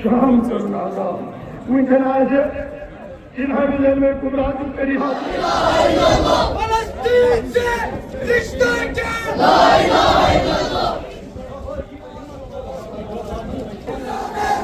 Şam Kur'an'a. Mütenazı İlhamlarını Kubrat'ın Ferihati. La ilahe illallah. Palestin se rişta ke. La ilahe illallah.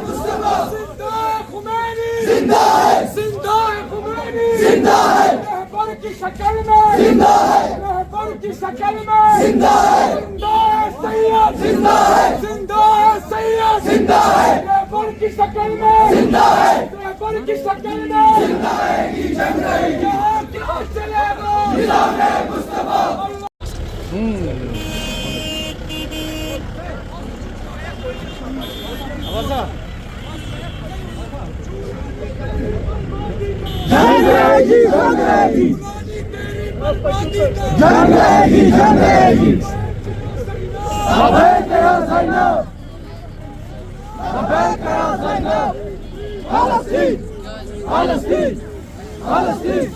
Mustafa. Zinda Khomeini. Zinda hai. Zinda Khomeini. Zinda hai. रहबर की शक्ल में. जिंदा है. रहबर की शक्ल में. जिंदा है. जिंदा है सैयद. जिंदा है. जिंदा है सैयद. जिंदा है. रहबर की शक्ल में. जिंदा है. रहबर की शक्ल में. जिंदा है की जंग रही. क्या चलेगा? निज़ाम मुस्तफा. जंग रहेगी, जंग रहेगी, जंग रहेगी, जंग रहेगी. सफेद करो सैन्य, सफेद करो सैन्य. फालस्तीन, फालस्तीन, फालस्तीन.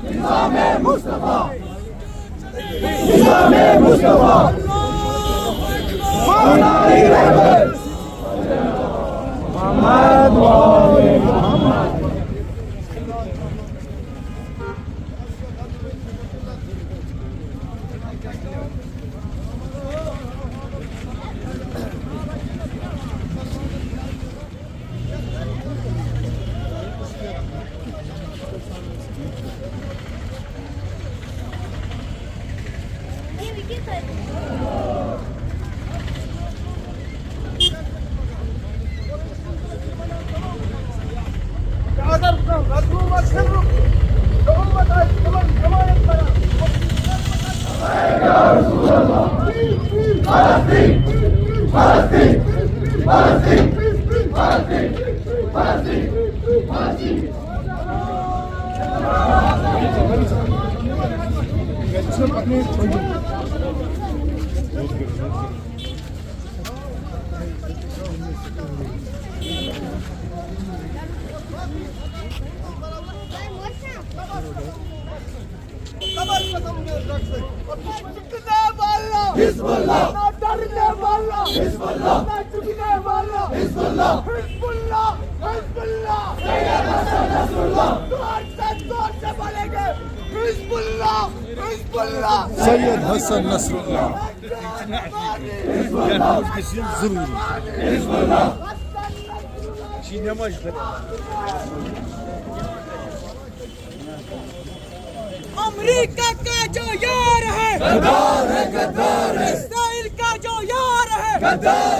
निज़ाम मुस्तफा, निज़ाम मुस्तफा. हमारी रहबर मोहम्मद वाले मोहम्मद. हिज़्बुल्लाह, ना डरने वाला, हिज़्बुल्लाह, ना झुकने वाला, Hezbollah, Hezbollah, Hezbollah. Sayyed Hassan Nasrallah. जोर से बोलेंगे. Hezbollah, Hezbollah. Sayyed Hassan Nasrallah. Hezbollah, Hezbollah. America का जो यार है, गद्दार है, गद्दार है. इस्राइल का जो यार है, गद्दार.